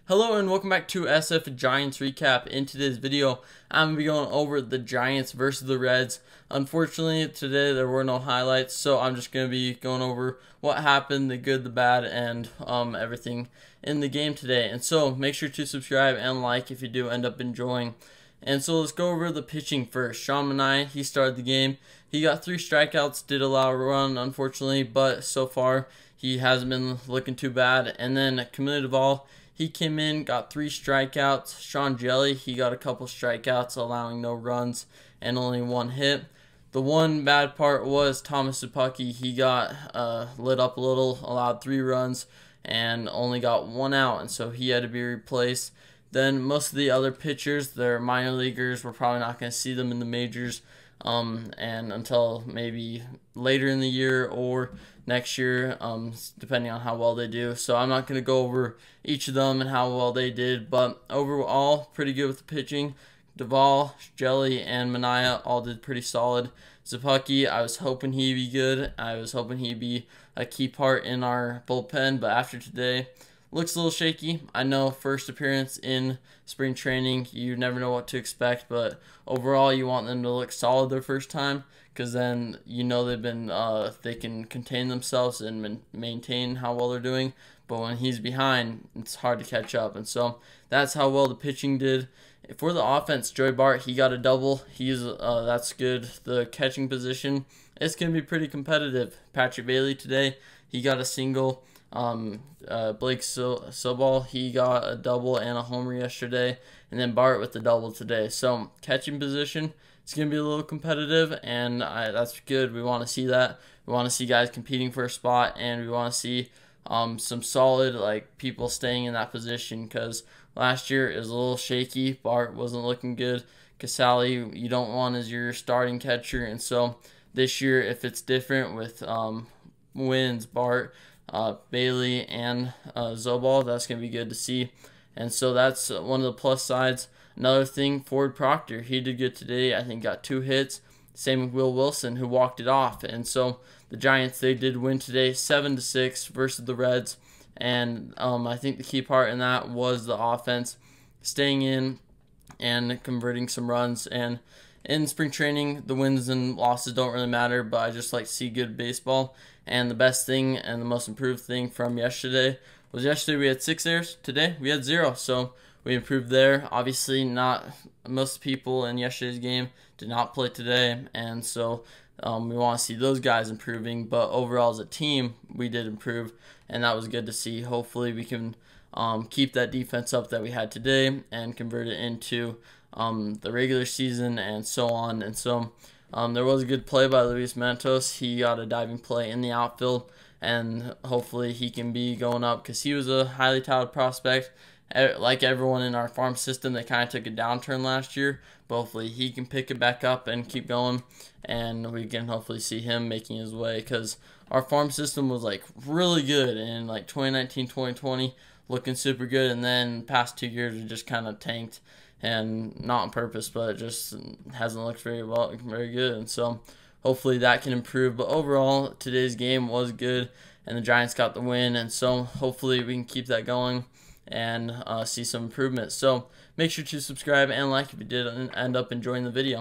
Hello and welcome back to SF Giants Recap. In today's video, I'm going to be going over the Giants versus the Reds. Unfortunately, today there were no highlights, so I'm just going to be going over what happened, the good, the bad, and everything in the game today. And so, make sure to subscribe and like if you do end up enjoying. And so, let's go over the pitching first. Sean Manaea, he started the game. He got 3 strikeouts, did allow a run, unfortunately, but so far, he hasn't been looking too bad. And then Camilo Duvall, he came in, got 3 strikeouts. Sean Jelly, he got a couple strikeouts, allowing no runs and only 1 hit. The one bad part was Thomas Szapucki. He got lit up a little, allowed 3 runs, and only got 1 out, and so he had to be replaced. Then most of the other pitchers, they're minor leaguers. We're probably not going to see them in the majors and until maybe later in the year or next year, depending on how well they do. So I'm not going to go over each of them and how well they did, but overall, pretty good with the pitching. Duvall, Jelly, and Manaea all did pretty solid. Szapucki, I was hoping he'd be good. I was hoping he'd be a key part in our bullpen, but after today, looks a little shaky. I know first appearance in spring training, you never know what to expect, but overall you want them to look solid their first time, because then you know they can contain themselves and maintain how well they're doing. But when he's behind, it's hard to catch up, and so that's how well the pitching did. For the offense, Joey Bart, he got a double. That's good. The catching position, it's gonna be pretty competitive. Patrick Bailey today, he got a single. Blake Sobol, he got a double and a homer yesterday, and then Bart with the double today. So catching position, it's going to be a little competitive, and that's good. We want to see that. We want to see guys competing for a spot, and we want to see some solid people staying in that position, because last year it was a little shaky. Bart wasn't looking good. Casali, you don't want as your starting catcher, and so this year, if it's different with Wins, Bart, Bailey, and Zobal, that's going to be good to see. And so that's one of the plus sides. Another thing, Ford Proctor, he did good today. I think got 2 hits. Same with Will Wilson, who walked it off. And so the Giants, they did win today 7-6 versus the Reds. And I think the key part in that was the offense staying in and converting some runs. And in spring training, the wins and losses don't really matter, but I just like to see good baseball. And the best thing and the most improved thing from yesterday was we had 6 errors. Today we had 0, so we improved there. Obviously, not most people in yesterday's game did not play today, and so we want to see those guys improving. But overall, as a team, we did improve, and that was good to see. Hopefully, we can keep that defense up that we had today and convert it into the regular season and so on. And so there was a good play by Luis Matos. He got a diving play in the outfield, and hopefully he can be going up, because he was a highly touted prospect. Like everyone in our farm system, they kind of took a downturn last year, but hopefully he can pick it back up and keep going, and we can hopefully see him making his way, because our farm system was really good in 2019, 2020, looking super good, and then past 2 years it just kind of tanked. And not on purpose, but it just hasn't looked very good. And so hopefully that can improve. But overall, today's game was good, and the Giants got the win. And so hopefully we can keep that going and see some improvement. So make sure to subscribe and like if you did end up enjoying the video.